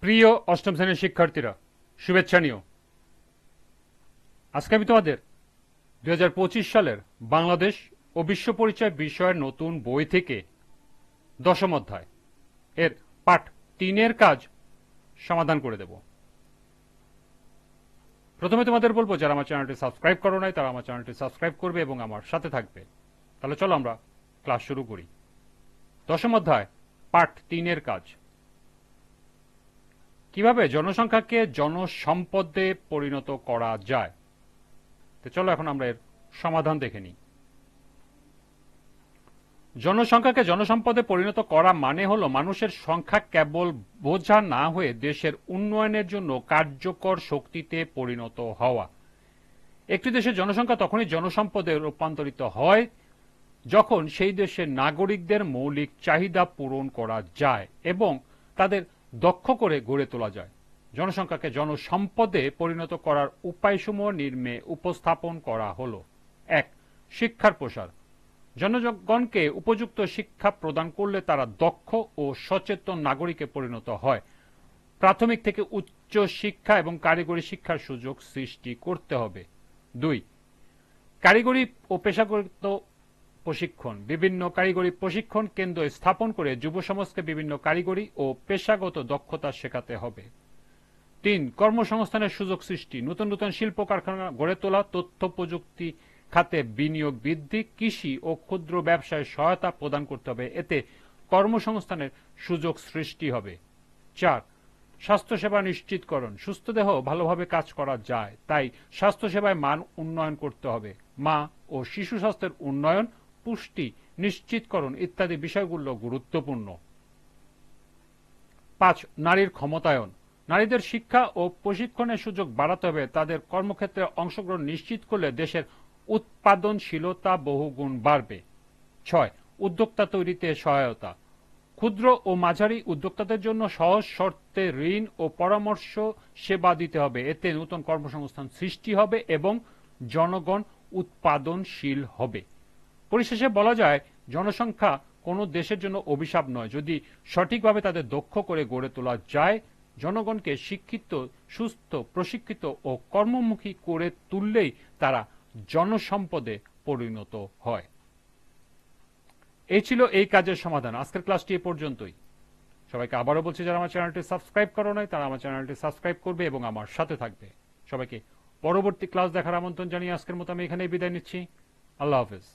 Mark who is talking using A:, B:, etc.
A: প্রিয় অষ্টম শ্রেণীর শিক্ষার্থীরা, শুভেচ্ছা নিও। আজকে আমি তোমাদের 2025 সালের বাংলাদেশ ও বিশ্ব পরিচয় বিষয়ের নতুন বই থেকে দশম অধ্যায় এর পাঠ 3-এর কাজ সমাধান করে দেব। প্রথমে তোমাদের বলবো, যারা আমার চ্যানেলটি সাবস্ক্রাইব করো নাই তারা আমার চ্যানেলটি সাবস্ক্রাইব করবে এবং আমার সাথে থাকবে। তাহলে চলো আমরা ক্লাস শুরু করি। দশম অধ্যায় পাঠ 3-এর কাজ। কিভাবে জনসংখ্যাকে জনসম্পদে পরিণত করা যায়। তো চলো এখন আমরা এর সমাধান দেখে নিই। জনসংখ্যাকে জনসম্পদে পরিণত করা মানে হলো মানুষের সংখ্যা কেবল বোঝা না হয়ে দেশের উন্নয়নের জন্য কার্যকর শক্তিতে পরিণত হওয়া। একটি দেশের জনসংখ্যা তখনই জনসম্পদে রূপান্তরিত হয় যখন সেই দেশের নাগরিকদের মৌলিক চাহিদা পূরণ করা যায় এবং তাদের দক্ষ করে গড়ে তোলা যায়। জনসংখ্যাকে জনসম্পদে পরিণত করার উপায়সমূহ নিম্নে উপস্থাপন করা হলো। 1. শিক্ষার প্রসার। জনগণকে উপযুক্ত শিক্ষা প্রদান করলে তারা দক্ষ ও সচেতন নাগরিকে পরিণত হয়। প্রাথমিক থেকে উচ্চ শিক্ষা এবং কারিগরি শিক্ষার সুযোগ সৃষ্টি করতে হবে। 2. কারিগরি ও পেশাগত প্রশিক্ষণ। বিভিন্ন কারিগরি প্রশিক্ষণ কেন্দ্র স্থাপন করে যুব সমাজকে বিভিন্ন কারিগরি ও পেশাগত দক্ষতা শেখাতে হবে। 3. কর্মসংস্থানের সুযোগ সৃষ্টি। নতুন নতুন শিল্প কারখানা গড়ে তোলা, তথ্য প্রযুক্তি খাতে বিনিয়োগ বৃদ্ধি, কৃষি ও ক্ষুদ্র ব্যবসায় সহায়তা প্রদান করতে হবে। এতে কর্মসংস্থানের সুযোগ সৃষ্টি হবে। 4. স্বাস্থ্যসেবা নিশ্চিতকরণ। সুস্থ দেহ ভালোভাবে কাজ করা যায়, তাই স্বাস্থ্যসেবায় মান উন্নয়ন করতে হবে। মা ও শিশু স্বাস্থ্যের উন্নয়ন, পুষ্টি নিশ্চিতকরণ ইত্যাদি বিষয়গুলো গুরুত্বপূর্ণ। 5. নারীর ক্ষমতায়ন। নারীদের শিক্ষা ও প্রশিক্ষণের সুযোগ বাড়াতে হবে। তাদের কর্মক্ষেত্রে অংশগ্রহণ নিশ্চিত করলে দেশের উৎপাদনশীলতা বহুগুণ বাড়বে। 6. উদ্যোক্তা তৈরিতে সহায়তা। ক্ষুদ্র ও মাঝারি উদ্যোক্তাদের জন্য সহজ শর্তে ঋণ ও পরামর্শ সেবা দিতে হবে। এতে নতুন কর্মসংস্থান সৃষ্টি হবে এবং জনগণ উৎপাদনশীল হবে। পরিশেষে বলা যায়, জনসংখ্যা কোনো দেশের জন্য অভিশাপ নয়। যদি সঠিকভাবে তাদের দক্ষ করে গড়ে তোলা যায়, জনগণকে শিক্ষিত, সুস্থ, প্রশিক্ষিত ও কর্মমুখী করে তুললেই তারা জনসম্পদে পরিণত হয়। এই ছিল এই কাজের সমাধান। আজকের ক্লাসটি এ পর্যন্তই। সবাইকে আবারও বলছি, যারা আমার চ্যানেলটি সাবস্ক্রাইব করো নাই তারা আমার চ্যানেলটি সাবস্ক্রাইব করবে এবং আমার সাথে থাকবে। সবাইকে পরবর্তী ক্লাস দেখার আমন্ত্রণ জানিয়ে আজকের মতো আমি এখানেই বিদায় নিচ্ছি। আল্লাহ হাফেজ।